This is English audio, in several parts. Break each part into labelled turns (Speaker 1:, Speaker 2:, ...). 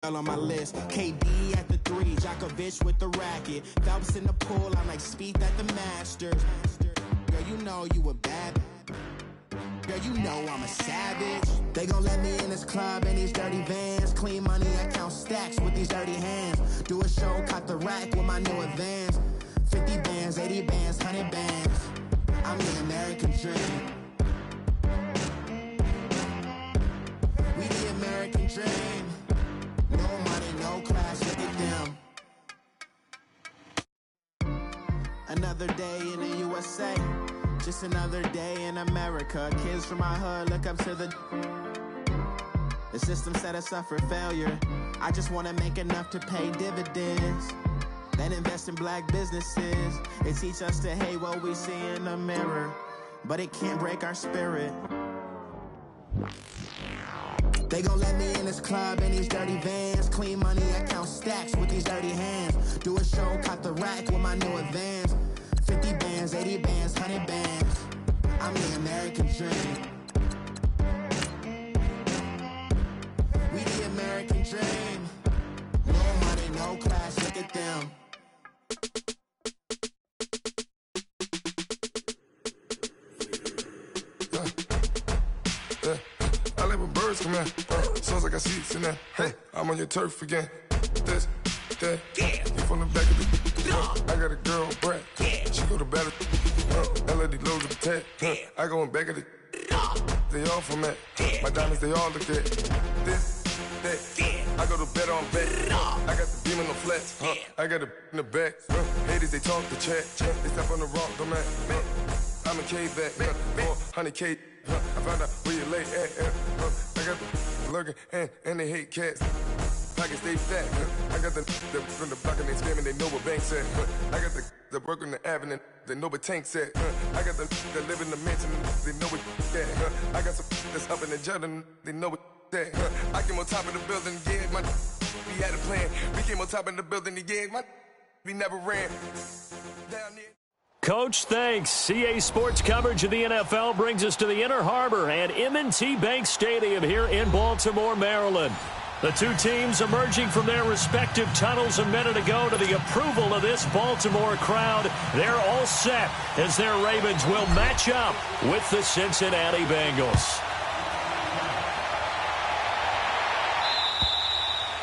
Speaker 1: on my list. KD at the 3, Djokovic with the racket. Phelps in the pool, I'm like Spieth at the Masters. Girl, you know you a bad. Girl, you know I'm a savage. They gon' let me in this club in these dirty vans. Clean money, I count stacks with these dirty hands. Do a show, caught the rack with my new advance. 50 bands, 80 bands, 100 bands. I'm the American dream. We the American dream. No money, no class, look at them. Another day in the USA, just another day in America. Kids from my hood look up to the system set us up for failure. I just wanna make enough to pay dividends, then invest in black businesses. They teach us to hate what we see in the mirror, but it can't break our spirit. They gon' let me in this club in these dirty vans. Clean money, I count stacks with these dirty hands. Do a show, caught the rack with my new advance. 50 bands, 80 bands, 100 bands. I'm the American dream. We the American dream. No money, no class, look at them.
Speaker 2: I like when birds come in. Sounds like I got seats in there. Hey, I'm on your turf again. This, that, you from the back of the. I got a girl, Brad. She go to battle. LAD loads of attack. I go in back of the. They all from that. My diamonds, they all look at. This, that. I go to bed on bed. I got the beam on the flats. I got it in the back. Haters, they talk the chat. They step on the rock, don't matter. I'm a K-back. 400K. I found out where you lay at. I got the lurking and they hate cats. Pockets stay fat. I got the from the block and they scamming, they know what banks at. I got the work on the avenue, they know what tanks at. I got the that live in the mansion, they know what that. I got some that's up in the Jordan, they know what that. I came on top of the building, yeah, my we had a plan. We came on top of the building, yeah, my we never ran down there.
Speaker 3: Coach, thanks. CA Sports coverage of the NFL brings us to the Inner Harbor and M&T Bank Stadium here in Baltimore, Maryland. The two teams emerging from their respective tunnels a minute ago to the approval of this Baltimore crowd. They're all set as their Ravens will match up with the Cincinnati Bengals.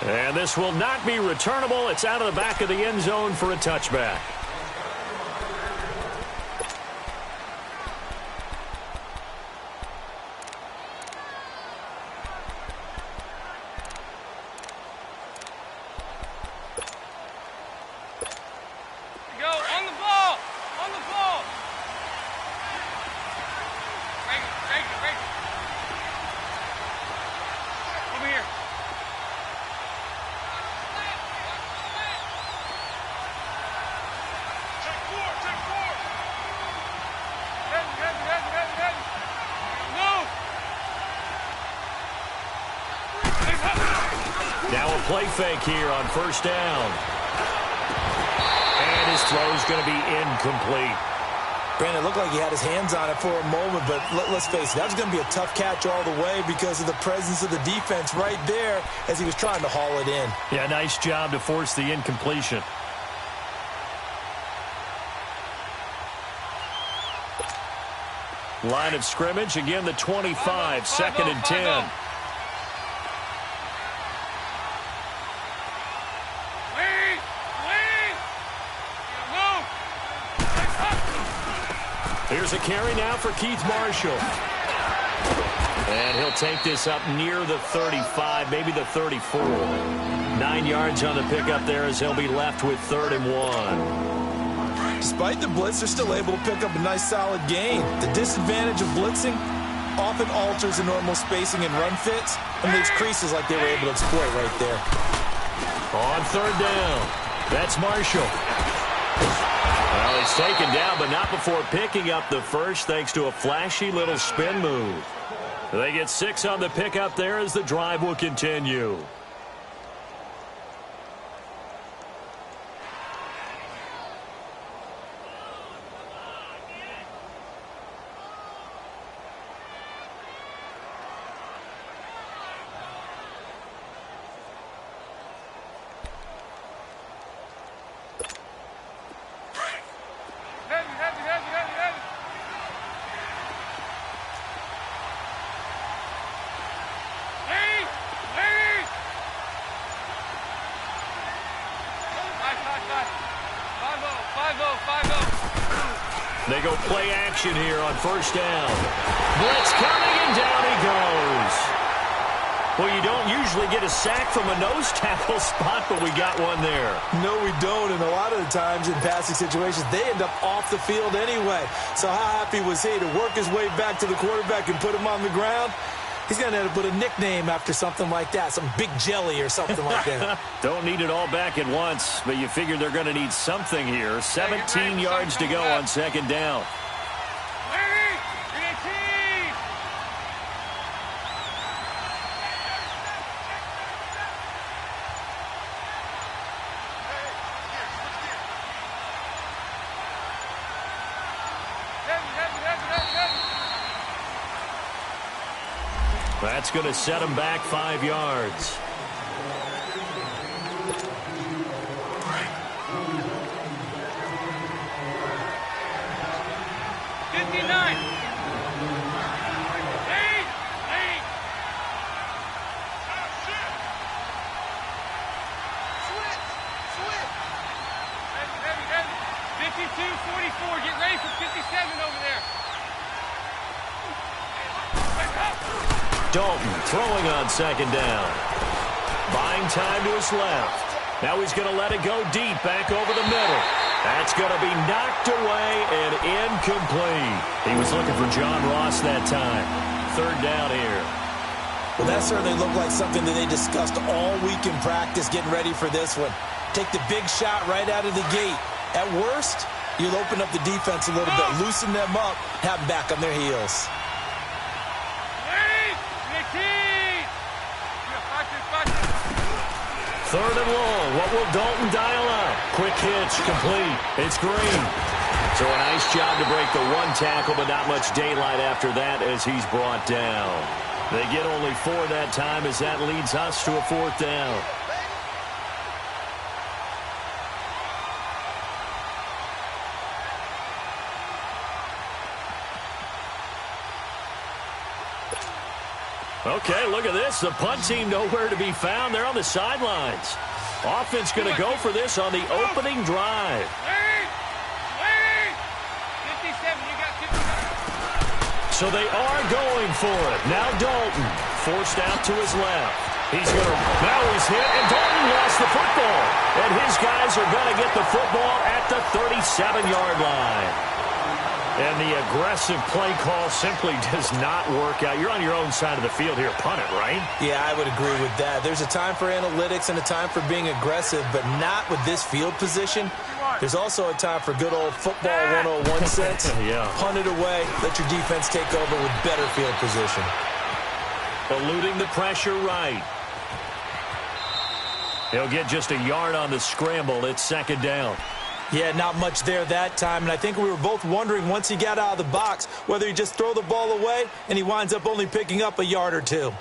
Speaker 3: And this will not be returnable. It's out of the back of the end zone for a touchback. Now a play fake here on first down. And his throw is going to be incomplete.
Speaker 4: Brandon, it looked like he had his hands on it for a moment, but let's face it, that was going to be a tough catch all the way because of the presence of the defense right there as he was trying to haul it in.
Speaker 3: Yeah, nice job to force the incompletion. Line of scrimmage, again the 25, second and 10. Here's a carry now for Keith Marshall. And he'll take this up near the 35, maybe the 34. 9 yards on the pickup there as he'll be left with 3rd and 1.
Speaker 4: Despite the blitz, they're still able to pick up a nice solid gain. The disadvantage of blitzing often alters the normal spacing and run fits and leaves creases like they were able to exploit right there.
Speaker 3: On 3rd down, that's Marshall. Well, he's taken down, but not before picking up the first thanks to a flashy little spin move. They get 6 on the pickup there as the drive will continue. They go play action here on first down. Blitz coming, and down he goes. Well, you don't usually get a sack from a nose tackle spot, but we got one there.
Speaker 4: No, we don't, and a lot of the times in passing situations, they end up off the field anyway. So how happy was he to work his way back to the quarterback and put him on the ground? He's going to have to put a nickname after something like that, some Big Jelly or something like that.
Speaker 3: Don't need it all back at once, but you figure they're going to need something here. 17 yards to go on second down. That's going to set him back 5 yards. Dalton throwing on second down. Buying time to his left. Now he's going to let it go deep back over the middle. That's going to be knocked away and incomplete. He was looking for John Ross that time. Third down here.
Speaker 4: Well, that certainly looked like something that they discussed all week in practice getting ready for this one. Take the big shot right out of the gate. At worst, you'll open up the defense a little bit, loosen them up, have them back on their heels.
Speaker 3: Third and long. What will Dalton dial up? Quick hitch, complete. It's Green. So a nice job to break the one tackle, but not much daylight after that as he's brought down. They get only 4 that time as that leads us to a fourth down. Okay, look at this. The punt team nowhere to be found. They're on the sidelines. Offense going to go for this on the opening drive. So they are going for it. Now Dalton forced out to his left. Now he's hit, and Dalton lost the football. And his guys are going to get the football at the 37-yard line. And the aggressive play call simply does not work out. You're on your own side of the field here. Punt it, right?
Speaker 4: Yeah, I would agree with that. There's a time for analytics and a time for being aggressive, but not with this field position. There's also a time for good old football 101 sense.
Speaker 3: Yeah.
Speaker 4: Punt it away. Let your defense take over with better field position.
Speaker 3: Eluding the pressure right. He'll get just a yard on the scramble. It's second down.
Speaker 4: Yeah, not much there that time, and I think we were both wondering once he got out of the box whether he just throw the ball away and he winds up only picking up a yard or two.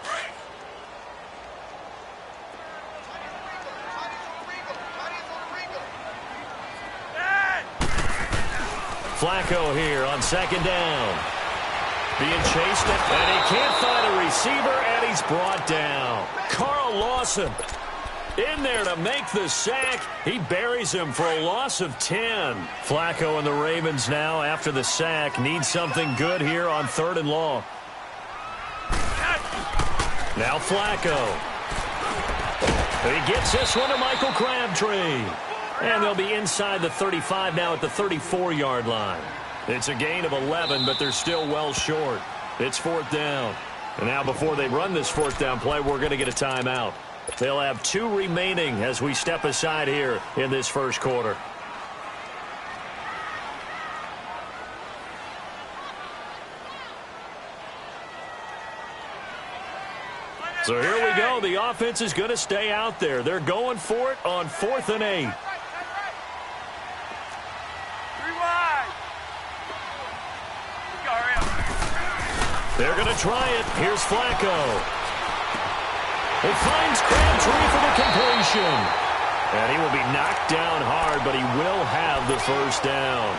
Speaker 3: Flacco here on second down. Being chased, and he can't find a receiver, and he's brought down. Carl Lawson in there to make the sack. He buries him for a loss of 10. Flacco and the Ravens now, after the sack, need something good here on third and long. Now Flacco. He gets this one to Michael Crabtree. And they'll be inside the 35 now at the 34-yard line. It's a gain of 11, but they're still well short. It's fourth down. And now before they run this fourth down play, we're going to get a timeout. They'll have 2 remaining as we step aside here in this first quarter. So here we go. The offense is going to stay out there. They're going for it on 4th and 8. They're going to try it. Here's Flacco. It finds Crabtree for the completion. And he will be knocked down hard, but he will have the first down.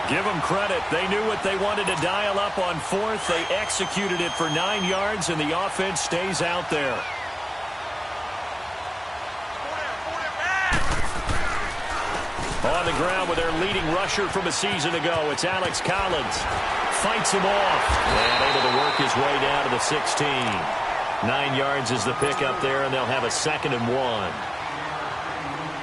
Speaker 3: Give them credit. They knew what they wanted to dial up on 4th. They executed it for 9 yards, and the offense stays out there. On the ground with their leading rusher from a season ago, it's Alex Collins. Fights him off and able to work his way down to the 16. 9 yards is the pickup there, and they'll have a 2nd and 1.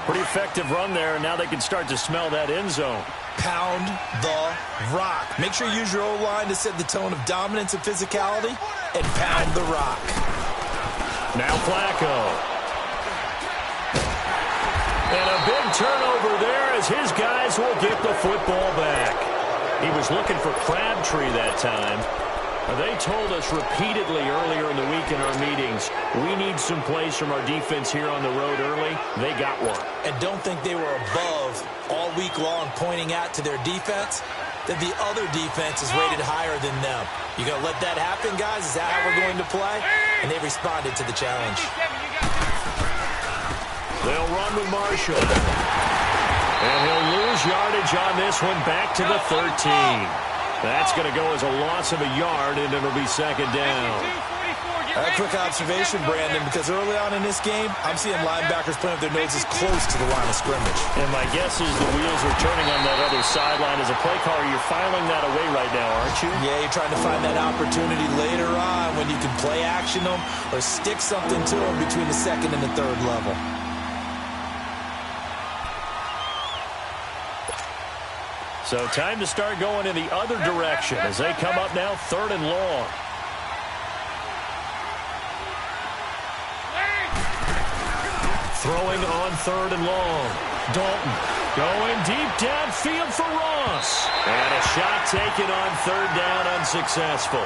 Speaker 3: Pretty effective run there, and now they can start to smell that end zone.
Speaker 4: Pound the rock. Make sure you use your O-line to set the tone of dominance and physicality, and pound the rock.
Speaker 3: Now Flacco. And a big turnover there as his guys will get the football back. He was looking for Crabtree that time. They told us repeatedly earlier in the week in our meetings, we need some plays from our defense here on the road early. They got one.
Speaker 4: And don't think they were above all week long pointing out to their defense that the other defense is rated higher than them. You going to let that happen, guys? Is that how we're going to play? And they responded to the challenge.
Speaker 3: They'll run with Marshall. And he'll lose yardage on this one back to the 13. That's going to go as a loss of a yard, and it'll be 2nd down.
Speaker 4: A quick observation, Brandon, because early on in this game, I'm seeing linebackers playing with their noses close to the line of scrimmage.
Speaker 3: And my guess is the wheels are turning on that other sideline. As a play caller, you're filing that away right now, aren't you?
Speaker 4: Yeah, you're trying to find that opportunity later on when you can play action them or stick something to them between the 2nd and the 3rd level.
Speaker 3: So time to start going in the other direction as they come up now 3rd and long. Throwing on 3rd and long. Dalton going deep downfield for Ross. And a shot taken on 3rd down, unsuccessful.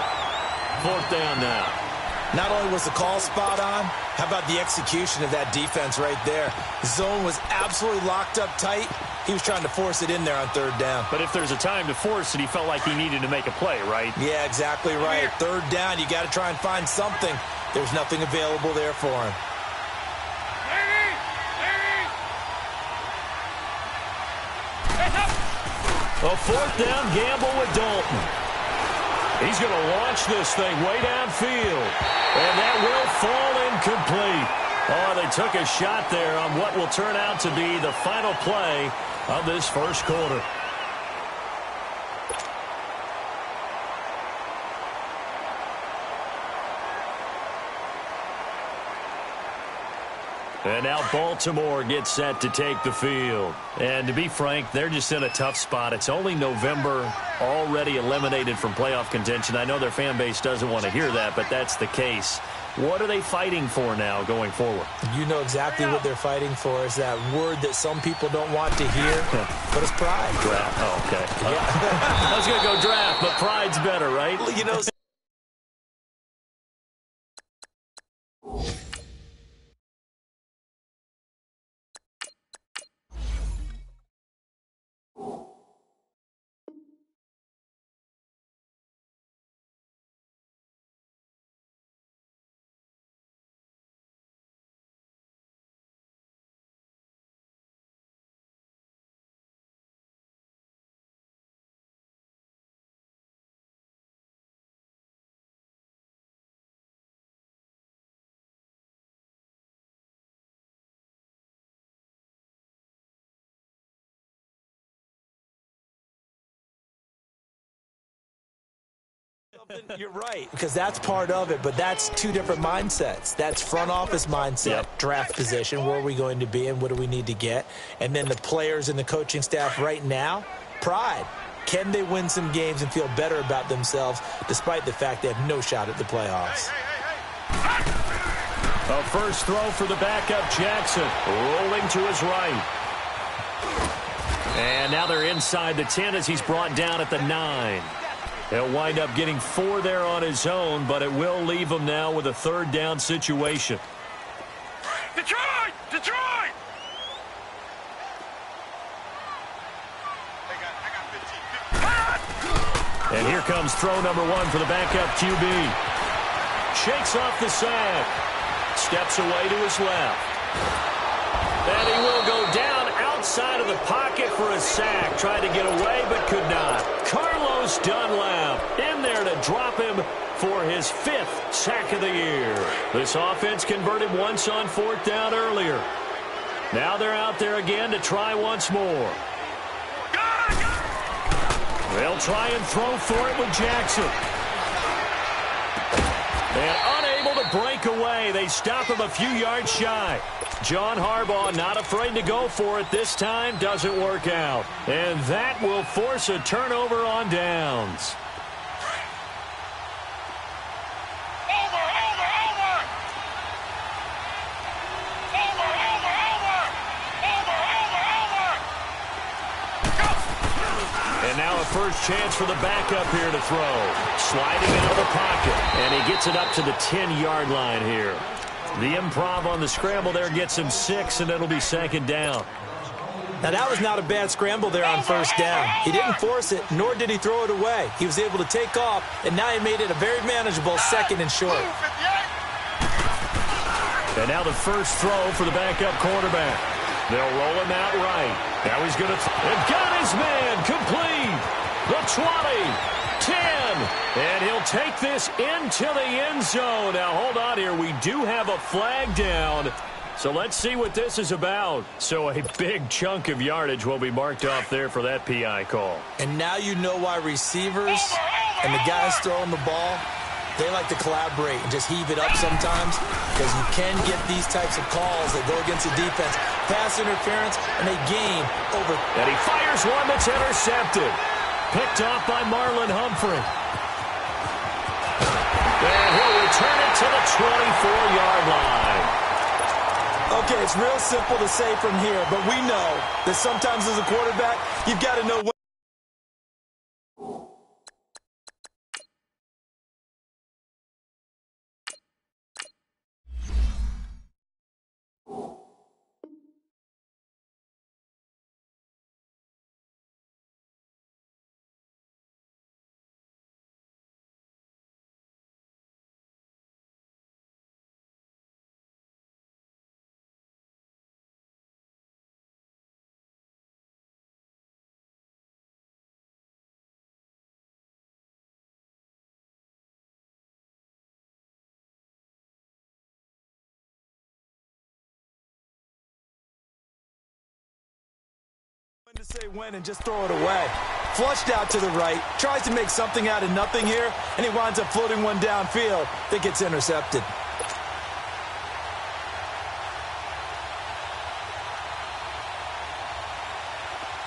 Speaker 3: 4th down now.
Speaker 4: Not only was the call spot on, how about the execution of that defense right there? The zone was absolutely locked up tight. He was trying to force it in there on 3rd down.
Speaker 3: But if there's a time to force it, he felt like he needed to make a play, right?
Speaker 4: Yeah, exactly right. 3rd down, you got to try and find something. There's nothing available there for him.
Speaker 3: A 4th down gamble with Dalton. He's going to launch this thing way downfield. And that will fall incomplete. Oh, they took a shot there on what will turn out to be the final play of this 1st quarter. And now Baltimore gets set to take the field. And to be frank, they're just in a tough spot. It's only November, already eliminated from playoff contention. I know their fan base doesn't want to hear that, but that's the case. What are they fighting for now going forward?
Speaker 4: You know exactly what they're fighting for. Is that word that some people don't want to hear, but it's pride.
Speaker 3: Draft. Oh, okay.
Speaker 4: Yeah.
Speaker 3: I was going to go draft, but pride's better, right?
Speaker 4: You know, you're right, because that's part of it, but that's two different mindsets. That's front office mindset, draft position, where are we going to be and what do we need to get? And then the players and the coaching staff right now, pride. Can they win some games and feel better about themselves despite the fact they have no shot at the playoffs?
Speaker 3: A first throw for the backup, Jackson, rolling to his right. And now they're inside the 10 as he's brought down at the 9. He'll wind up getting 4 there on his own, but it will leave him now with a 3rd down situation.
Speaker 5: Detroit! Detroit!
Speaker 3: And here comes throw number 1 for the backup QB. Shakes off the sack. Steps away to his left. And he will go down outside of the pocket for a sack. Tried to get away, but could not. Carlos Dunlap in there to drop him for his 5th sack of the year. This offense converted once on 4th down earlier. Now they're out there again to try once more. They'll try and throw for it with Jackson. And unable to break away. They stop him a few yards shy. John Harbaugh not afraid to go for it this time. Doesn't work out. And that will force a turnover on downs. And now a first chance for the backup here to throw. Sliding out of the pocket. And he gets it up to the 10-yard line here. The improv on the scramble there gets him 6, and it'll be second down.
Speaker 4: Now, that was not a bad scramble there on first down. He didn't force it, nor did he throw it away. He was able to take off, and now he made it a very manageable second and short.
Speaker 3: And now the first throw for the backup quarterback. They'll roll him out right. Now he's going to they've got his man complete. The 20, 10, and he'll take this into the end zone. Now hold on here. We do have a flag down. So let's see what this is about. So a big chunk of yardage will be marked off there for that PI call.
Speaker 4: And now you know why receivers and the guys throwing the ball, they like to collaborate and just heave it up sometimes, because you can get these types of calls that go against the defense. Pass interference and a game over.
Speaker 3: And he fires one that's intercepted. Picked off by Marlon Humphrey. And he'll return it to the 24-yard line.
Speaker 4: Okay, it's real simple to say from here, but we know that sometimes as a quarterback, you've got to know what. To say when and just throw it away. Flushed out to the right, tries to make something out of nothing here, and he winds up floating one downfield that gets intercepted.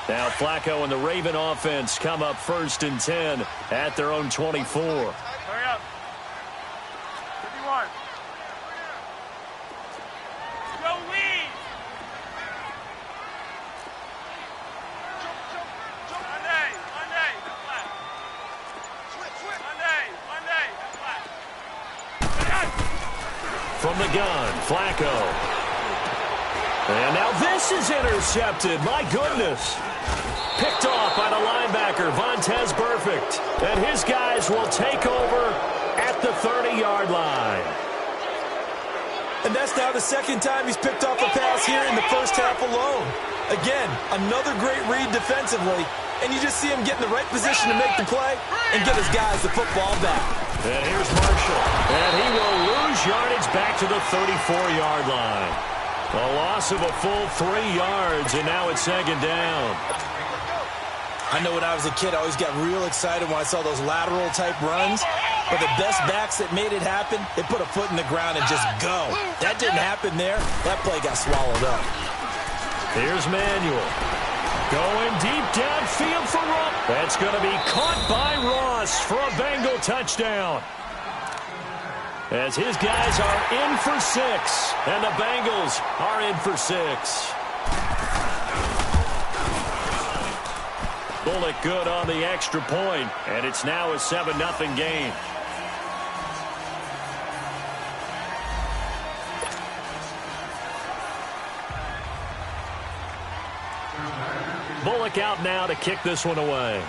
Speaker 3: Now Flacco and the Raven offense come up 1st and 10 at their own 24.
Speaker 5: Hurry up. 51. Go lead.
Speaker 3: From the gun, Flacco. And now this is intercepted. My goodness. Picked off by the linebacker, Vontaze Burfict. And his guys will take over at the 30-yard line.
Speaker 4: And that's now the second time he's picked off a pass here in the first half alone. Again, another great read defensively. And you just see him get in the right position to make the play and get his guys the football back.
Speaker 3: And here's Marshall. And he will lose yardage back to the 34-yard line. A loss of a full 3 yards, and now it's second down.
Speaker 4: I know when I was a kid, I always got real excited when I saw those lateral-type runs. But the best backs that made it happen, they put a foot in the ground and just go. That didn't happen there. That play got swallowed up.
Speaker 3: Here's Manuel. Going deep downfield for Ross. That's going to be caught by Ross for a Bengal touchdown. As his guys are in for 6, and the Bengals are in for 6. Bullock good on the extra point, and it's now a 7-0 game. Bullock out now to kick this one away.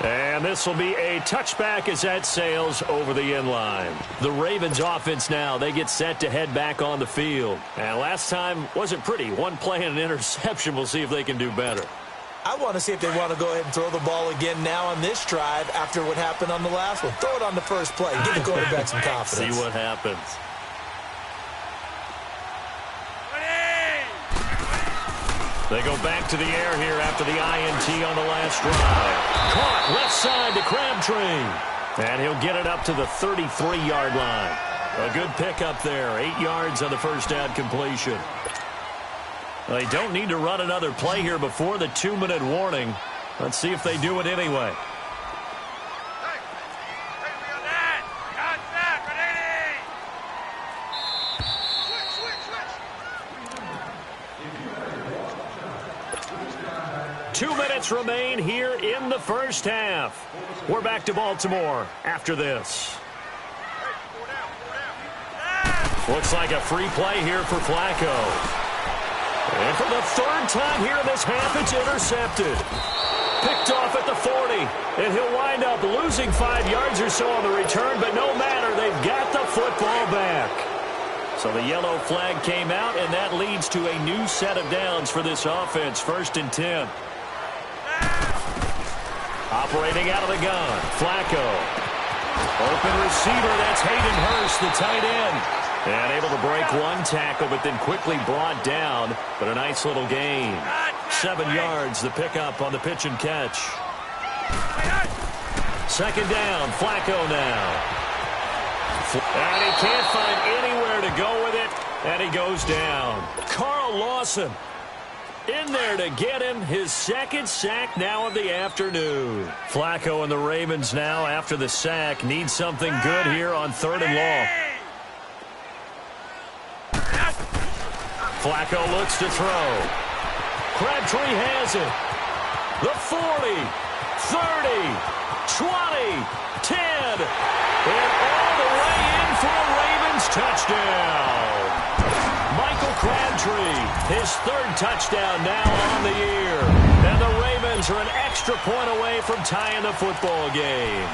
Speaker 3: And this will be a touchback as that sails over the end line. The Ravens offense now, they get set to head back on the field. And last time wasn't pretty. One play and an interception. We'll see if they can do better.
Speaker 4: I want to see if they want to go ahead and throw the ball again now on this drive after what happened on the last one. Throw it on the first play. Give the quarterback some confidence.
Speaker 3: See what happens. They go back to the air here after the INT on the last drive. Caught left side to Crabtree. And he'll get it up to the 33-yard line. A good pickup there. 8 yards on the first down completion. They don't need to run another play here before the 2-minute warning. Let's see if they do it anyway. Two minutes remain here in the first half. We're back to Baltimore after this. Looks like a free play here for Flacco. And for the third time here in this half, it's intercepted. Picked off at the 40. And he'll wind up losing 5 yards or so on the return, but no matter, they've got the football back. So the yellow flag came out, and that leads to a new set of downs for this offense. 1st and 10. Operating out of the gun, Flacco. Open receiver, that's Hayden Hurst, the tight end. And able to break one tackle, but then quickly brought down. But a nice little gain. 7 yards, the pickup on the pitch and catch. 2nd down, Flacco now. And he can't find anywhere to go with it. And he goes down. Carl Lawson in there to get him his 2nd sack now of the afternoon. Flacco and the Ravens now, after the sack, need something good here on 3rd and long. Flacco looks to throw. Crabtree has it. The 40, 30, 20, 10, and all the way in for a Ravens touchdown. Michael Crabtree, his 3rd touchdown now on the year. And the Ravens are an extra point away from tying the football game.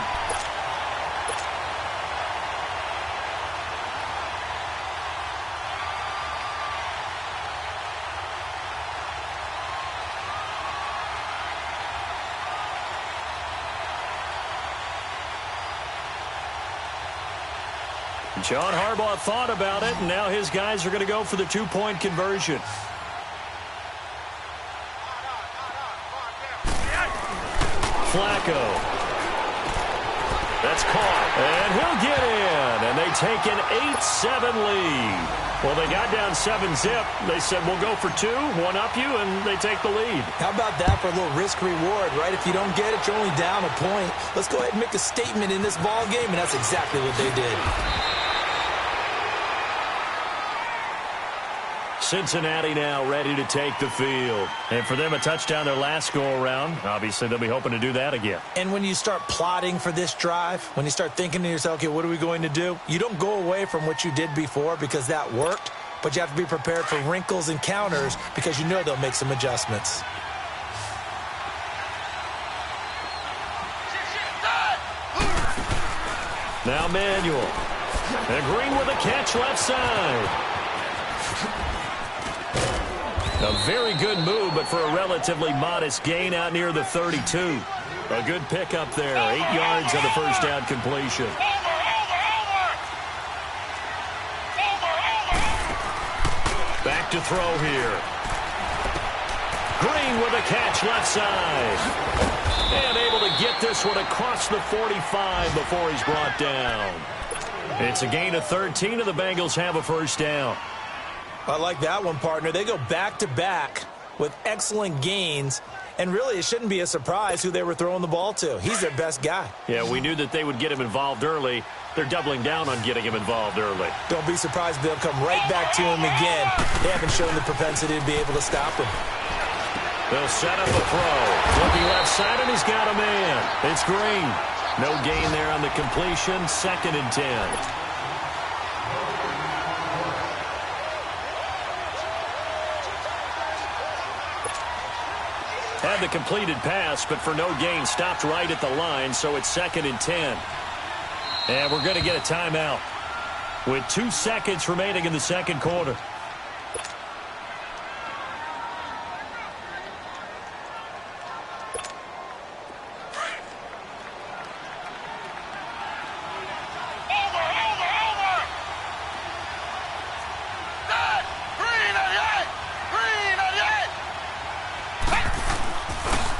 Speaker 3: John Harbaugh thought about it, and now his guys are going to go for the 2-point conversion. Flacco. That's caught, and he'll get in, and they take an 8-7 lead. Well, they got down 7-zip. They said, we'll go for 2, one up you, and they take the lead.
Speaker 4: How about that for a little risk-reward, right? If you don't get it, you're only down a point. Let's go ahead and make a statement in this ball game, and that's exactly what they did.
Speaker 3: Cincinnati now ready to take the field. And for them, a touchdown their last go-around. Obviously, they'll be hoping to do that again.
Speaker 4: And when you start plotting for this drive, when you start thinking to yourself, okay, what are we going to do? You don't go away from what you did before because that worked, but you have to be prepared for wrinkles and counters because you know they'll make some adjustments.
Speaker 3: Now Manuel. And Green with a catch left side. A very good move, but for a relatively modest gain out near the 32. A good pickup there. 8 yards on the first down completion. Back to throw here. Green with a catch left side. And able to get this one across the 45 before he's brought down. It's a gain of 13, and the Bengals have a first down.
Speaker 4: I like that one, partner. They go back-to-back with excellent gains, and really it shouldn't be a surprise who they were throwing the ball to. He's their best guy.
Speaker 3: Yeah, we knew that they would get him involved early. They're doubling down on getting him involved early.
Speaker 4: Don't be surprised if they'll come right back to him again. They haven't shown the propensity to be able to stop him.
Speaker 3: They'll set up a throw. Looking left side, and he's got a man. It's Green. No gain there on the completion. 2nd and 10. Had the completed pass, but for no gain, stopped right at the line, so it's 2nd and 10. And we're going to get a timeout with 2 seconds remaining in the second quarter.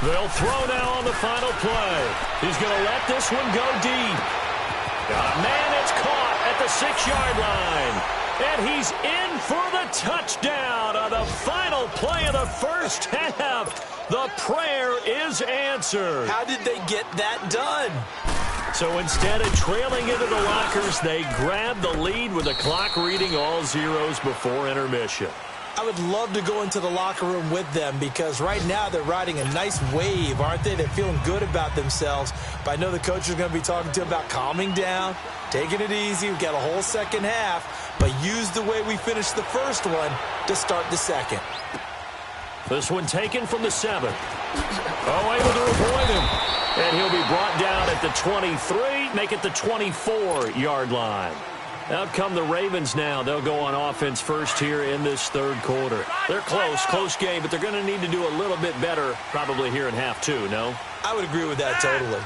Speaker 3: They'll throw now on the final play. He's going to let this one go deep. Got a man, it's caught at the 6-yard line. And he's in for the touchdown on the final play of the first half. The prayer is answered.
Speaker 4: How did they get that done?
Speaker 3: So instead of trailing into the lockers, they grab the lead with the clock reading all zeros before intermission.
Speaker 4: I would love to go into the locker room with them because right now they're riding a nice wave, aren't they? They're feeling good about themselves. But I know the coach is going to be talking to them about calming down, taking it easy. We've got a whole second half, but use the way we finished the first one to start the second.
Speaker 3: This one taken from the 7. Oh, able to avoid him. And he'll be brought down at the 23, make it the 24-yard line. Out come the Ravens now. They'll go on offense first here in this third quarter. They're close game, but they're going to need to do a little bit better probably here in half 2, no?
Speaker 4: I would agree with that totally.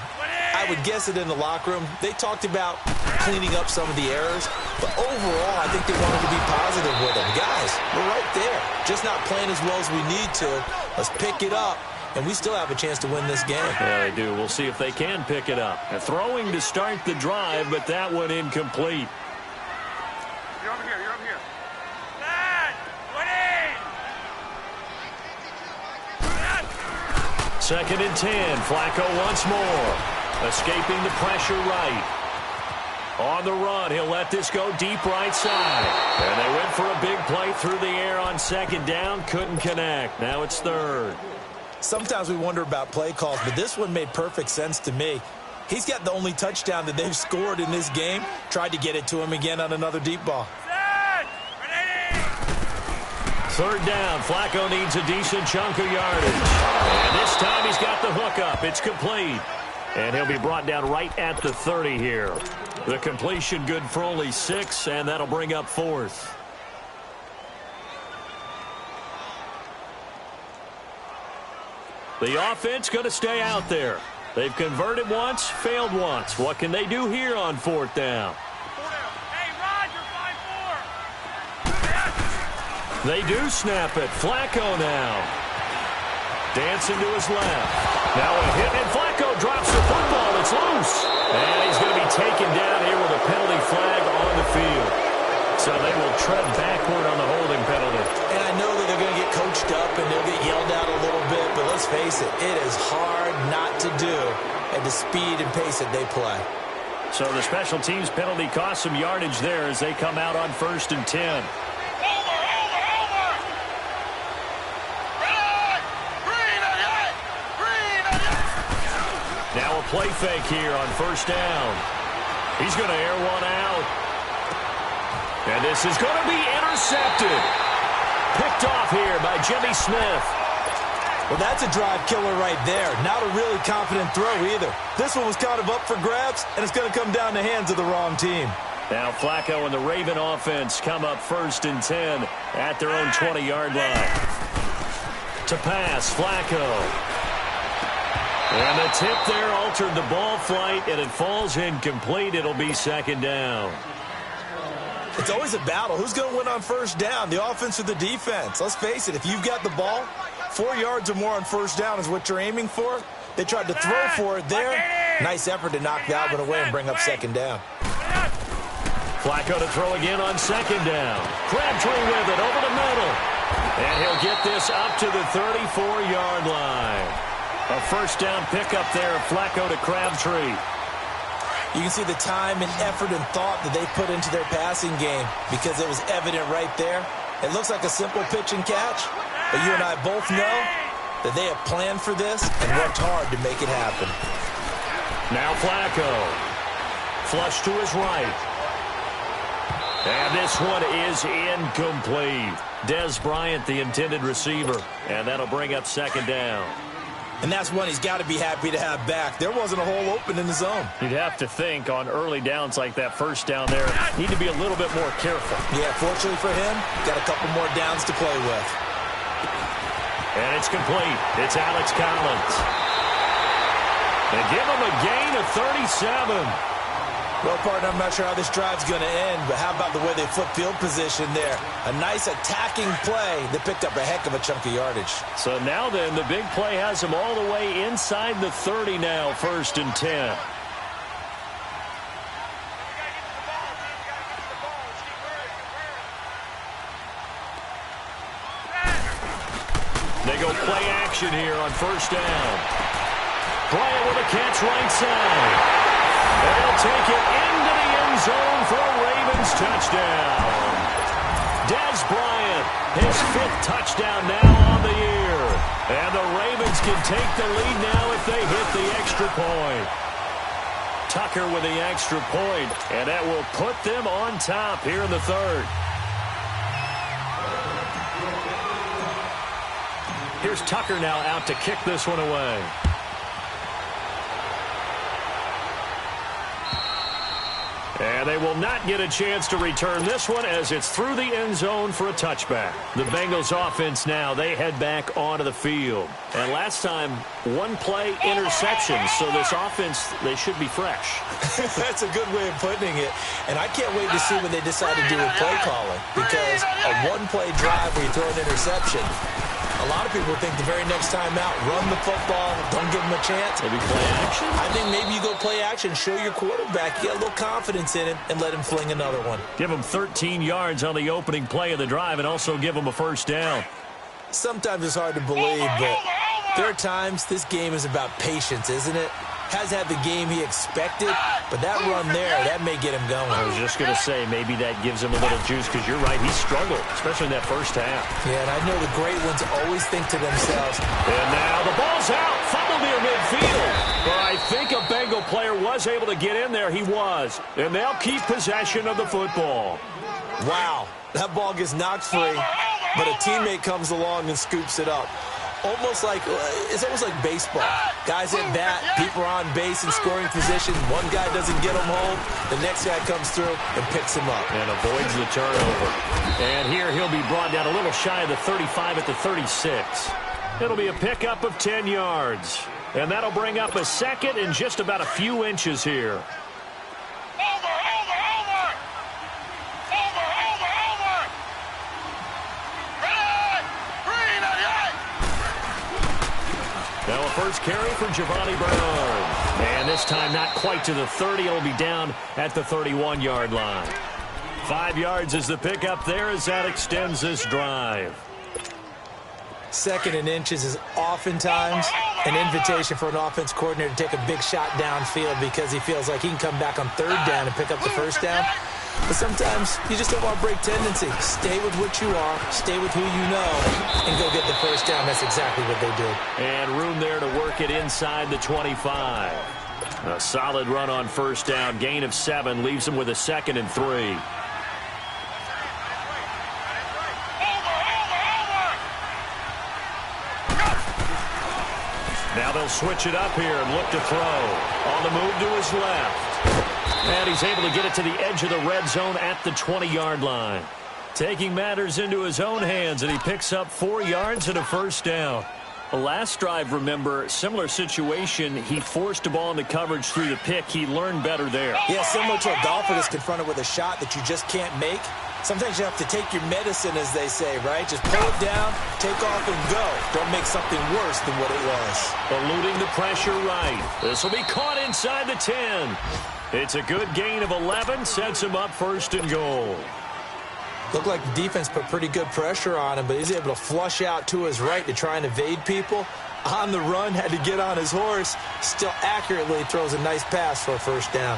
Speaker 4: I would guess it in the locker room. They talked about cleaning up some of the errors, but overall, I think they wanted to be positive with them. Guys, we're right there. Just not playing as well as we need to. Let's pick it up, and we still have a chance to win this game.
Speaker 3: Yeah, they do. We'll see if they can pick it up. They're throwing to start the drive, but that one incomplete.
Speaker 5: You're over here. Lad, what in?
Speaker 3: 2nd and 10. Flacco once more. Escaping the pressure right. On the run, he'll let this go deep right side. And they went for a big play through the air on 2nd down. Couldn't connect. Now it's 3rd.
Speaker 4: Sometimes we wonder about play calls, but this one made perfect sense to me. He's got the only touchdown that they've scored in this game. Tried to get it to him again on another deep ball.
Speaker 3: 3rd down. Flacco needs a decent chunk of yardage. And this time he's got the hook up. It's complete. And he'll be brought down right at the 30 here. The completion good for only 6, and that'll bring up 4th. The offense going to stay out there. They've converted once, failed once. What can they do here on 4th down?
Speaker 5: Hey, Roger, 5-4.
Speaker 3: They do snap it. Flacco now. Dancing to his left. Now a hit, and Flacco drops the football. It's loose. And he's going to be taken down here with a penalty flag on the field. So they will tread backward on the holding penalty.
Speaker 4: And I know that they're going to get coached up and they'll get yelled at a little bit, but let's face it, it is hard not to do at the speed and pace that they play.
Speaker 3: So the special teams penalty cost some yardage there as they come out on 1st and 10. Now a play fake here on 1st down. He's going to air one out. And this is going to be intercepted. Picked off here by Jimmy Smith.
Speaker 4: Well, that's a drive killer right there. Not a really confident throw either. This one was kind of up for grabs, and it's going to come down the hands of the wrong team.
Speaker 3: Now Flacco and the Raven offense come up 1st and 10 at their own 20-yard line. To pass, Flacco. And the tip there altered the ball flight, and it falls incomplete. It'll be 2nd down.
Speaker 4: It's always a battle. Who's going to win on 1st down, the offense or the defense? Let's face it, if you've got the ball, 4 yards or more on 1st down is what you're aiming for. They tried to throw for it there. Nice effort to knock that one away and bring up 2nd down.
Speaker 3: Flacco to throw again on 2nd down. Crabtree with it over the middle. And he'll get this up to the 34-yard line. A 1st down pickup there of Flacco to Crabtree.
Speaker 4: You can see the time and effort and thought that they put into their passing game because it was evident right there. It looks like a simple pitch and catch, but you and I both know that they have planned for this and worked hard to make it happen.
Speaker 3: Now Flacco. Flush to his right. And this one is incomplete. Dez Bryant, the intended receiver. And that'll bring up 2nd down.
Speaker 4: And that's one he's got to be happy to have back. There wasn't a hole open in the zone.
Speaker 3: You'd have to think on early downs like that 1st down there, need to be a little bit more careful.
Speaker 4: Yeah, fortunately for him, got a couple more downs to play with.
Speaker 3: And it's complete. It's Alex Collins. They give him a gain of 37.
Speaker 4: Well, partner, I'm not sure how this drive's going to end, but how about the way they flip field position there? A nice attacking play that picked up a heck of a chunk of yardage.
Speaker 3: So now then, the big play has them all the way inside the 30 now, 1st and 10. They go play action here on 1st down. Bryant with a catch right side. They'll take it into the end zone for a Ravens touchdown. Dez Bryant, his 5th touchdown now on the year. And the Ravens can take the lead now if they hit the extra point. Tucker with the extra point, and that will put them on top here in the 3rd. Here's Tucker now out to kick this one away. And they will not get a chance to return this one as it's through the end zone for a touchback. The Bengals offense now, they head back onto the field. And last time, 1-play interception. So this offense, they should be fresh.
Speaker 4: That's a good way of putting it. And I can't wait to see what they decide to do with play calling. Because a 1-play drive where you throw an interception, a lot of people think the very next time out, run the football, don't give them a chance.
Speaker 3: Maybe play action?
Speaker 4: I think maybe you go play action, show your quarterback, you get a little confidence in him, and let him fling another one.
Speaker 3: Give him 13 yards on the opening play of the drive and also give him a 1st down.
Speaker 4: Sometimes it's hard to believe, but there are times this game is about patience, isn't it? Has had the game he expected, but that run there, that may get him going.
Speaker 3: I was just going to say, maybe that gives him a little juice, because you're right, he struggled, especially in that 1st half.
Speaker 4: Yeah, and I know the great ones always think to themselves.
Speaker 3: And now the ball's out, fumble near midfield. But I think a Bengal player was able to get in there. He was. And they'll keep possession of the football.
Speaker 4: Wow, that ball gets knocked free, but a teammate comes along and scoops it up. It's almost like baseball. Guys at bat, people are on base in scoring position. One guy doesn't get him home. The next guy comes through and picks him up.
Speaker 3: And avoids the turnover. And here he'll be brought down a little shy of the 35 at the 36. It'll be a pickup of 10 yards. And that'll bring up a 2nd and just about a few inches here. Now a 1st carry for Giovanni Bernard. And this time not quite to the 30. It'll be down at the 31-yard line. 5 yards is the pickup there as that extends this drive.
Speaker 4: 2nd and inches is oftentimes an invitation for an offense coordinator to take a big shot downfield because he feels like he can come back on 3rd down and pick up the 1st down. But sometimes you just don't want to break tendency. Stay with what you are, stay with who you know, and go get the 1st down. That's exactly what they did.
Speaker 3: And room there to work it inside the 25. A solid run on 1st down. Gain of 7 leaves him with a 2nd and 3. Now they'll switch it up here and look to throw. On the move to his left. And he's able to get it to the edge of the red zone at the 20-yard line. Taking matters into his own hands, and he picks up 4 yards and a 1st down. The last drive, remember, similar situation. He forced a ball into coverage through the pick. He learned better there.
Speaker 4: Yeah, similar to a golfer that's confronted with a shot that you just can't make. Sometimes you have to take your medicine, as they say, right? Just pull it down, take off, and go. Don't make something worse than what it was.
Speaker 3: Eluding the pressure right. This will be caught inside the 10. It's a good gain of 11. Sets him up 1st and goal.
Speaker 4: Looked like the defense put pretty good pressure on him, but he's able to flush out to his right to try and evade people. On the run, had to get on his horse. Still accurately throws a nice pass for a 1st down.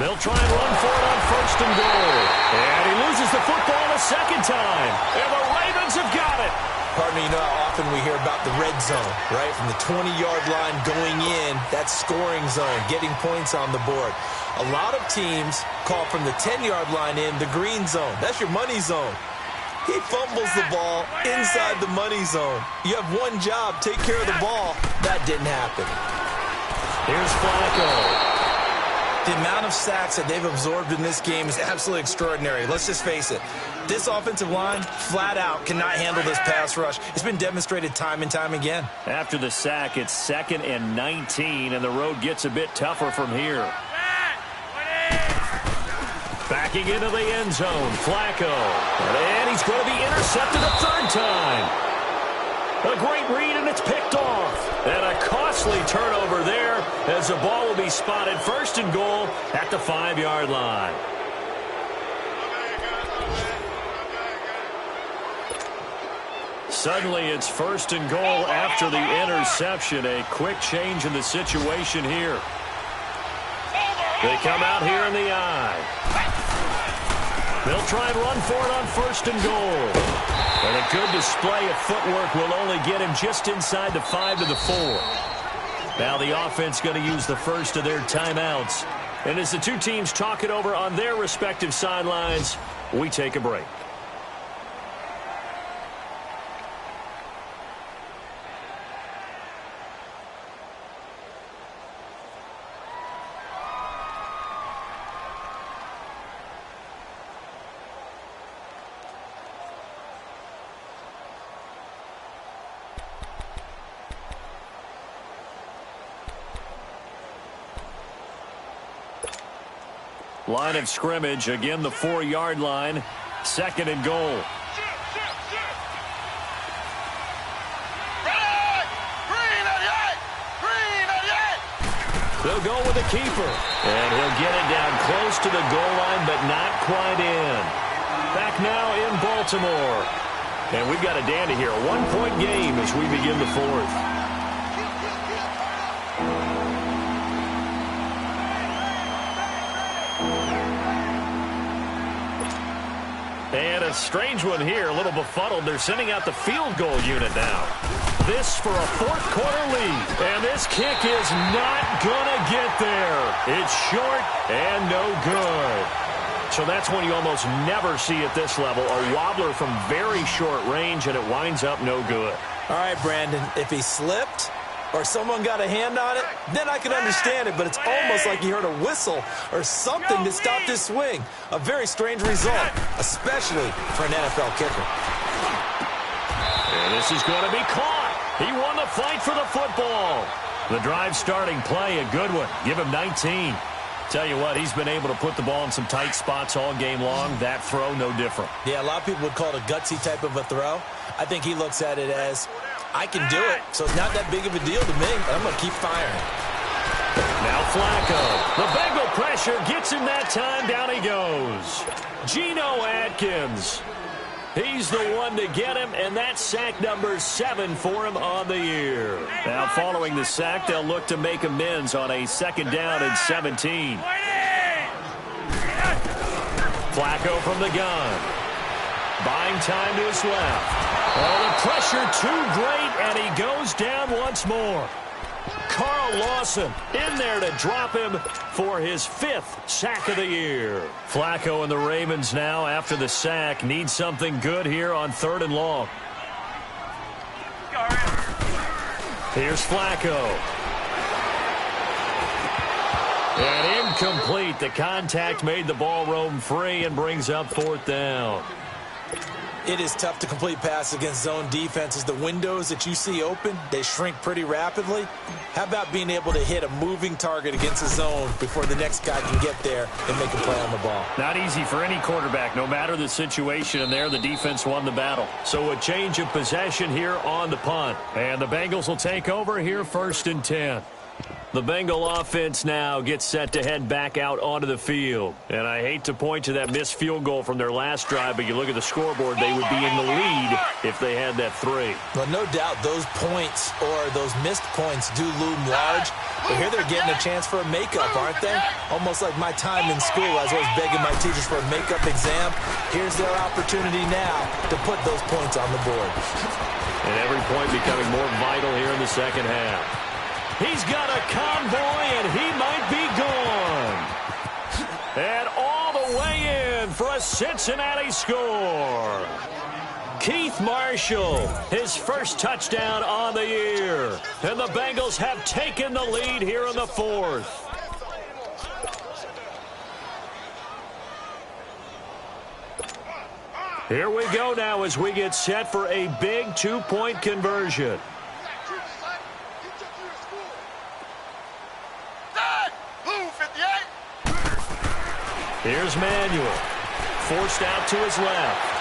Speaker 3: They'll try and run for it on 1st and goal. And he loses the football a 2nd time. And the Ravens have got it.
Speaker 4: Partner, you know how often we hear about the red zone, right? From the 20-yard line going in, that's scoring zone, getting points on the board. A lot of teams call from the 10-yard line in the green zone. That's your money zone. He fumbles the ball inside the money zone. You have one job, take care of the ball. That didn't happen.
Speaker 3: Here's Flacco.
Speaker 4: The amount of sacks that they've absorbed in this game is absolutely extraordinary. Let's just face it. This offensive line, flat out, cannot handle this pass rush. It's been demonstrated time and time again.
Speaker 3: After the sack, it's 2nd and 19, and the road gets a bit tougher from here. Backing into the end zone, Flacco. And he's going to be intercepted a 3rd time. A great read, and it's picked off. And a costly turnover there as the ball will be spotted 1st and goal at the 5-yard line. Suddenly, it's 1st and goal after the interception. A quick change in the situation here. They come out here in the eye. They'll try and run for it on 1st and goal. And a good display of footwork will only get him just inside the 5 to the 4. Now the offense going to use the first of their timeouts. And as the two teams talk it over on their respective sidelines, we take a break. Line of scrimmage, again the 4-yard line, 2nd and goal. They'll go with the keeper. And he'll get it down close to the goal line, but not quite in. Back now in Baltimore. And we've got a dandy here, a 1-point game as we begin the 4th. And a strange one here, a little befuddled. They're sending out the field goal unit now. This for a 4th quarter lead. And this kick is not going to get there. It's short and no good. So that's one you almost never see at this level. A wobbler from very short range, and it winds up no good.
Speaker 4: All right, Brandon, if he slipped or someone got a hand on it, then I can understand it, but it's almost like he heard a whistle or something that stopped his swing. A very strange result, especially for an NFL kicker.
Speaker 3: And this is going to be caught. He won the fight for the football. The drive starting play, a good one. Give him 19. Tell you what, he's been able to put the ball in some tight spots all game long. That throw, no different.
Speaker 4: Yeah, a lot of people would call it a gutsy type of a throw. I think he looks at it as, I can do it, so it's not that big of a deal to me. I'm going to keep firing.
Speaker 3: Now Flacco. The Bengal pressure gets him that time. Down he goes. Geno Atkins. He's the one to get him, and that's sack number 7 for him on the year. Now following the sack, they'll look to make amends on a 2nd down and 17. Flacco from the gun. Buying time to his left. Oh, the pressure too great, and he goes down once more. Carl Lawson in there to drop him for his 5th sack of the year. Flacco and the Ravens now, after the sack, need something good here on 3rd and long. Here's Flacco. And incomplete. The contact made the ball roam free and brings up 4th down.
Speaker 4: It is tough to complete passes against zone defenses. The windows that you see open, they shrink pretty rapidly. How about being able to hit a moving target against a zone before the next guy can get there and make a play on the ball?
Speaker 3: Not easy for any quarterback, no matter the situation, and there the defense won the battle. So a change of possession here on the punt. And the Bengals will take over here 1st and 10. The Bengal offense now gets set to head back out onto the field. And I hate to point to that missed field goal from their last drive, but you look at the scoreboard, they would be in the lead if they had that 3.
Speaker 4: Well, no doubt those points or those missed points do loom large. But here they're getting a chance for a makeup, aren't they? Almost like my time in school. I was always begging my teachers for a makeup exam. Here's their opportunity now to put those points on the board.
Speaker 3: And every point becoming more vital here in the 2nd half. He's got a convoy, and he might be gone. And all the way in for a Cincinnati score. Keith Marshall, his 1st touchdown on the year. And the Bengals have taken the lead here in the 4th. Here we go now as we get set for a big two-point conversion. Here's Manuel. Forced out to his left.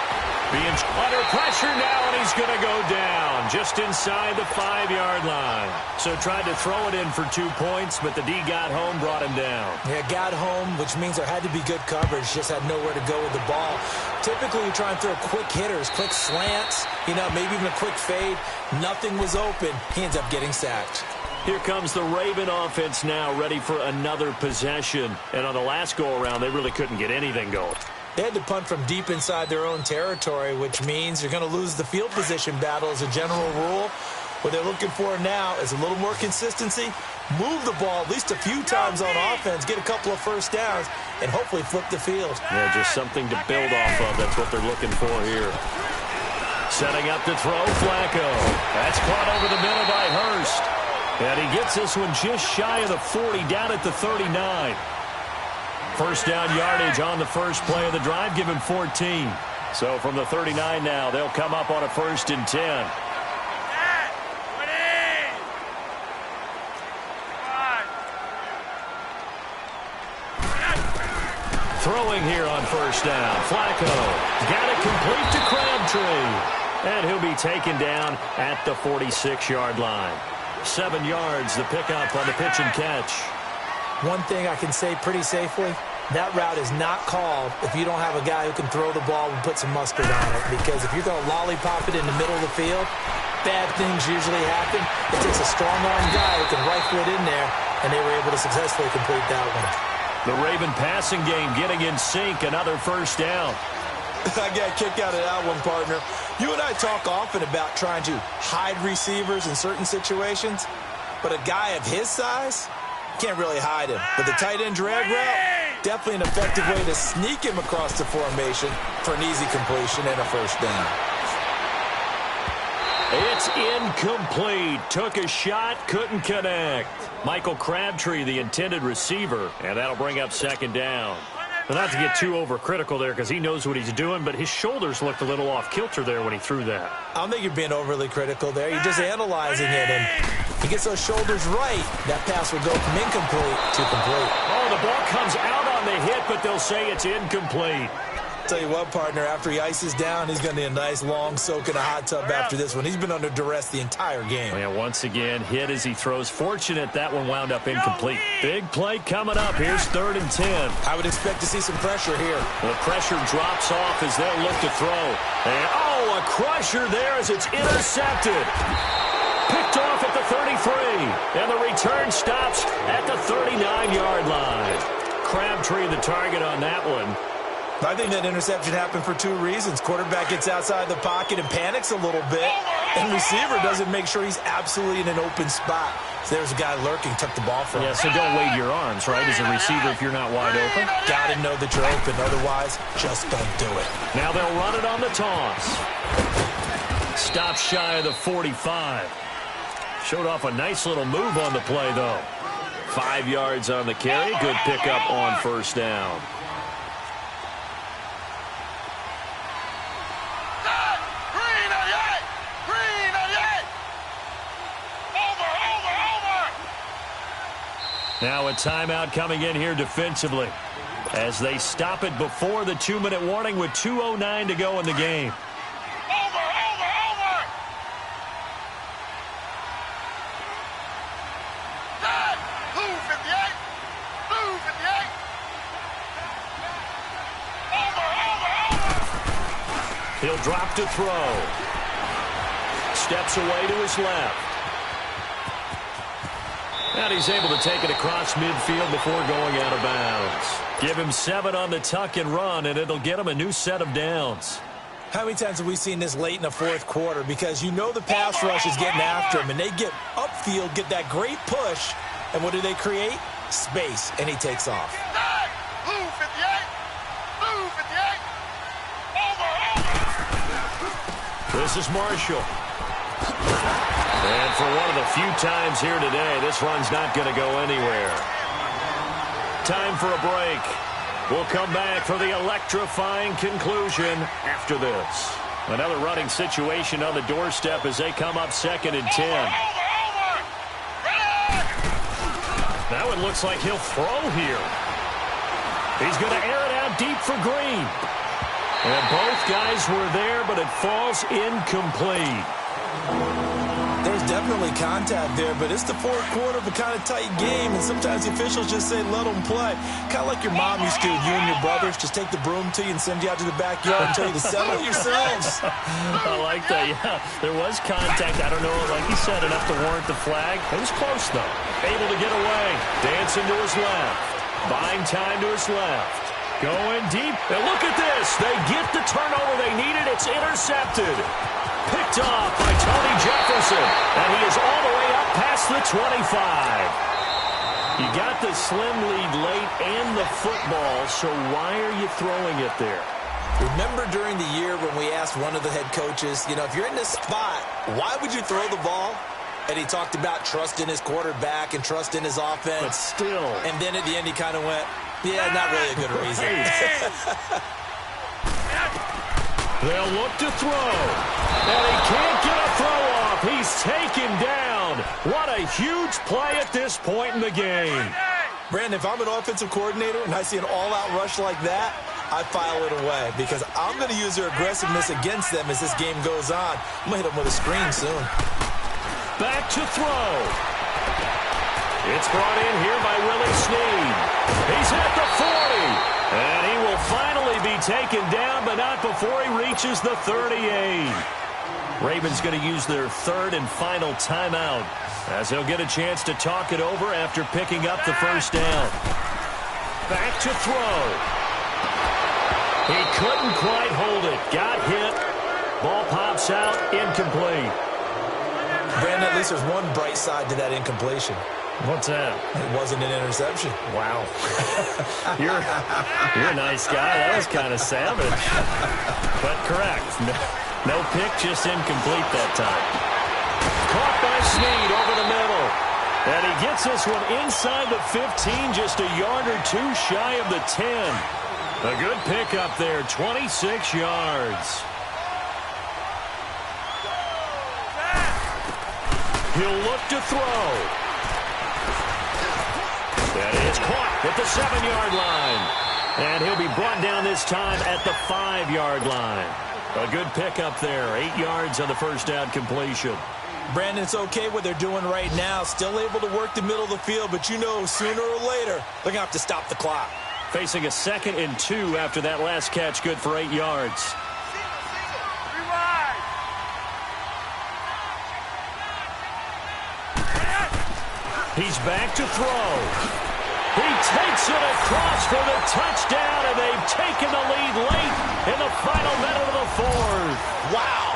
Speaker 3: Being under pressure now, and he's going to go down just inside the 5-yard line. So tried to throw it in for 2 points, but the D got home, brought him down.
Speaker 4: Yeah, got home, which means there had to be good coverage. Just had nowhere to go with the ball. Typically, you try and throw quick hitters, quick slants, maybe even a quick fade. Nothing was open. He ends up getting sacked.
Speaker 3: Here comes the Raven offense now, ready for another possession. And on the last go-around, they really couldn't get anything going.
Speaker 4: They had to punt from deep inside their own territory, which means you're going to lose the field position battle as a general rule. What they're looking for now is a little more consistency, move the ball at least a few times on offense, get a couple of first downs, and hopefully flip the field.
Speaker 3: Yeah, just something to build off of. That's what they're looking for here. Setting up to throw, Flacco. That's caught over the middle by Hurst. And he gets this one just shy of the 40, down at the 39. First down yardage on the first play of the drive, give him 14. So from the 39 now, they'll come up on a 1st and 10. Throwing here on first down. Flacco got it complete to Crabtree. And he'll be taken down at the 46-yard line. 7 yards, the pickup on the pitch and catch.
Speaker 4: One thing I can say pretty safely, that route is not called if you don't have a guy who can throw the ball and put some mustard on it. Because if you're going to lollipop it in the middle of the field, bad things usually happen. It takes a strong-arm guy who can rifle it in there, and they were able to successfully complete that one.
Speaker 3: The Raven passing game getting in sync, another first down.
Speaker 4: I got a kick out of that one, partner. You and I talk often about trying to hide receivers in certain situations, but a guy of his size can't really hide him. But the tight end drag route, definitely an effective way to sneak him across the formation for an easy completion and a first down.
Speaker 3: It's incomplete. Took a shot, couldn't connect. Michael Crabtree, the intended receiver, and that'll bring up 2nd down. Well, not to get too overcritical there because he knows what he's doing, but his shoulders looked a little off kilter there when he threw that.
Speaker 4: I don't think you're being overly critical there. You're just analyzing it, and he gets those shoulders right. That pass will go from incomplete to complete.
Speaker 3: Oh, the ball comes out on the hit, but they'll say it's incomplete.
Speaker 4: Tell you what, partner, after he ices down, he's going to need a nice long soak in a hot tub after this one. He's been under duress the entire game.
Speaker 3: Yeah, once again, hit as he throws. Fortunate that one wound up incomplete. Big play coming up. Here's 3rd and 10.
Speaker 4: I would expect to see some pressure here.
Speaker 3: The pressure drops off as they'll look to throw. And, a crusher there as it's intercepted. Picked off at the 33. And the return stops at the 39-yard line. Crabtree the target on that one.
Speaker 4: I think that interception happened for 2 reasons. Quarterback gets outside the pocket and panics a little bit, and receiver doesn't make sure he's absolutely in an open spot. So there's a guy lurking, took the ball from him.
Speaker 3: Yeah, so don't wave your arms, right, as a receiver if you're not wide open.
Speaker 4: Got to know that you're open. Otherwise, just don't do it.
Speaker 3: Now they'll run it on the toss. Stop shy of the 45. Showed off a nice little move on the play, though. 5 yards on the carry. Good pickup on first down. Now a timeout coming in here defensively as they stop it before the 2-minute warning with 2:09 to go in the game. He'll drop to throw. Steps away to his left. And he's able to take it across midfield before going out of bounds. Give him 7 on the tuck and run, and it'll get him a new set of downs.
Speaker 4: How many times have we seen this late in the 4th quarter? Because you know the pass rush is getting after him, and they get upfield, get that great push, and what do they create? Space, and he takes off.
Speaker 3: This is Marshall. And for one of the few times here today, this run's not going to go anywhere. Time for a break. We'll come back for the electrifying conclusion after this. Another running situation on the doorstep as they come up 2nd and 10. That one looks like he'll throw here. He's going to air it out deep for Green. And both guys were there, but it falls incomplete.
Speaker 4: There's definitely contact there, but it's the fourth quarter of a kind of tight game, and sometimes the officials just say, let them play. Kind of like your mom used to, you and your brothers, just take the broom to you and send you out to the backyard and tell you to settle yourselves.
Speaker 3: I like that, yeah. There was contact. I don't know, like he said, enough to warrant the flag. It was close, though. Able to get away. Dancing to his left. Buying time to his left. Going deep. And look at this. They get the turnover they needed. It's intercepted. Picked off by Tony Jefferson. And he is all the way up past the 25. You got the slim lead late and the football, so why are you throwing it there?
Speaker 4: Remember during the year when we asked one of the head coaches, if you're in this spot, why would you throw the ball? And he talked about trust in his quarterback and trust in his offense.
Speaker 3: But still.
Speaker 4: And then at the end he kind of went, yeah, not really a good reason.
Speaker 3: They'll look to throw. And he can't get a throw off. He's taken down. What a huge play at this point in the game.
Speaker 4: Brandon, if I'm an offensive coordinator and I see an all-out rush like that, I file it away because I'm going to use their aggressiveness against them as this game goes on. I'm going to hit them with a screen soon.
Speaker 3: Back to throw. It's brought in here by Willie Snead. He's at the 40. And he will finally be taken down, but not before he reaches the 38. Ravens going to use their third and final timeout as they'll get a chance to talk it over after picking up the first down. Back to throw. He couldn't quite hold it. Got hit. Ball pops out. Incomplete.
Speaker 4: Brandon, at least there's one bright side to that incompletion.
Speaker 3: What's that?
Speaker 4: It wasn't an interception.
Speaker 3: Wow. You're a nice guy. That was kind of savage. But correct. No pick, just incomplete that time. Caught by Snead over the middle. And he gets this one inside the 15, just a yard or two shy of the 10. A good pick up there, 26 yards. He'll look to throw. And it's caught at the 7-yard line. And he'll be brought down this time at the 5-yard line. A good pick up there. 8 yards on the first down completion.
Speaker 4: Brandon, it's okay what they're doing right now. Still able to work the middle of the field, but sooner or later, they're going to have to stop the clock.
Speaker 3: Facing a 2nd and 2 after that last catch, good for 8 yards. He's back to throw. He takes it across for the touchdown, and they've taken the lead late in the final minute of the fourth.
Speaker 4: Wow.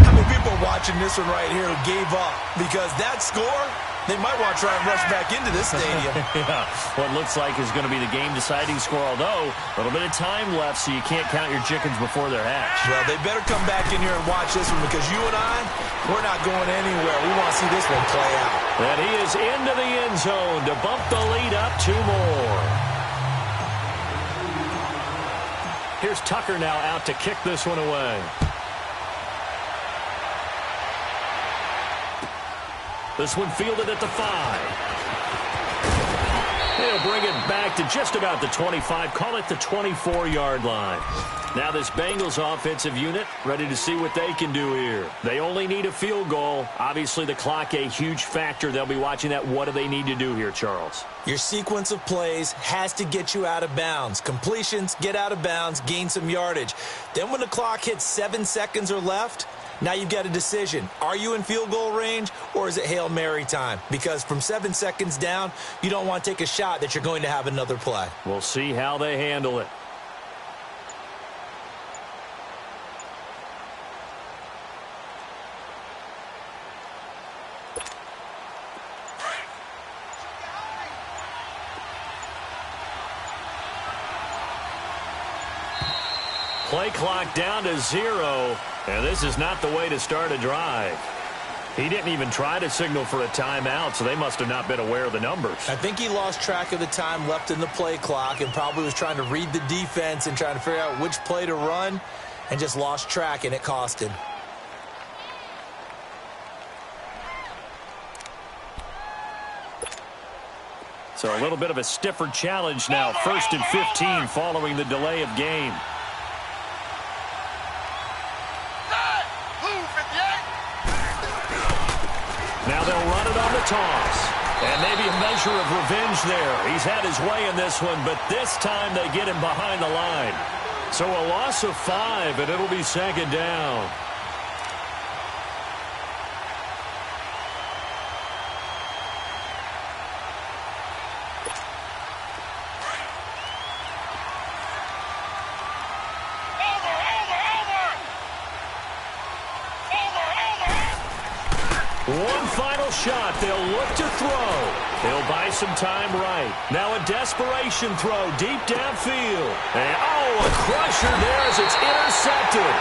Speaker 4: How many people watching this one right here who gave up? Because that score, they might want to try and rush back into this stadium.
Speaker 3: Yeah, what looks like is going to be the game-deciding score, although a little bit of time left, so you can't count your chickens before they're hatched.
Speaker 4: Well, they better come back in here and watch this one because you and I, we're not going anywhere. We want to see this one play out.
Speaker 3: And he is into the end zone to bump the lead up 2 more. Here's Tucker now out to kick this one away. This one fielded at the 5. They'll bring it back to just about the 25. Call it the 24-yard line. Now this Bengals offensive unit ready to see what they can do here. They only need a field goal. Obviously the clock a huge factor. They'll be watching that. What do they need to do here, Charles?
Speaker 4: Your sequence of plays has to get you out of bounds. Completions, get out of bounds, gain some yardage. Then when the clock hits 7 seconds or left, now you've got a decision. Are you in field goal range or is it Hail Mary time? Because from 7 seconds down, you don't want to take a shot that you're going to have another play.
Speaker 3: We'll see how they handle it. Play clock down to 0, and this is not the way to start a drive. He didn't even try to signal for a timeout, so they must have not been aware of the numbers.
Speaker 4: I think he lost track of the time left in the play clock and probably was trying to read the defense and trying to figure out which play to run and just lost track, and it cost him.
Speaker 3: So a little bit of a stiffer challenge now. 1st and 15 following the delay of game. Now they'll run it on the toss. And maybe a measure of revenge there. He's had his way in this one, but this time they get him behind the line. So a loss of 5, and it'll be 2nd down. One final shot. They'll look to throw. He'll buy some time right. Now a desperation throw deep downfield. And, a crusher there as it's intercepted.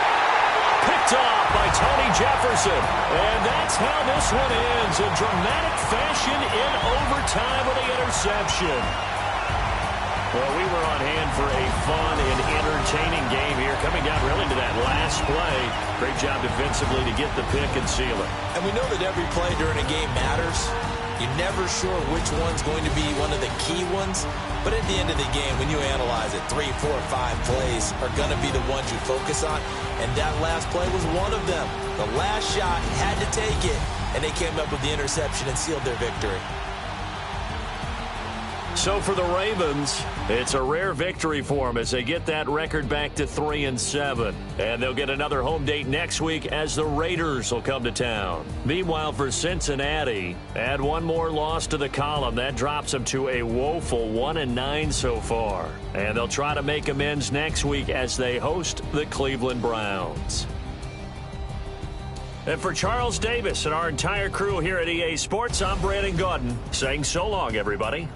Speaker 3: Picked off by Tony Jefferson. And that's how this one ends. In dramatic fashion in overtime with the interception. Well, we were on hand for a fun and entertaining game here, coming down really to that last play. Great job defensively to get the pick and seal it.
Speaker 4: And we know that every play during a game matters. You're never sure which one's going to be one of the key ones. But at the end of the game, when you analyze it, 3, 4, 5 plays are going to be the ones you focus on. And that last play was one of them. The last shot had to take it, and they came up with the interception and sealed their victory.
Speaker 3: So for the Ravens, it's a rare victory for them as they get that record back to 3-7. And they'll get another home date next week as the Raiders will come to town. Meanwhile, for Cincinnati, add one more loss to the column. That drops them to a woeful 1-9 so far. And they'll try to make amends next week as they host the Cleveland Browns. And for Charles Davis and our entire crew here at EA Sports, I'm Brandon Gaudin saying so long, everybody.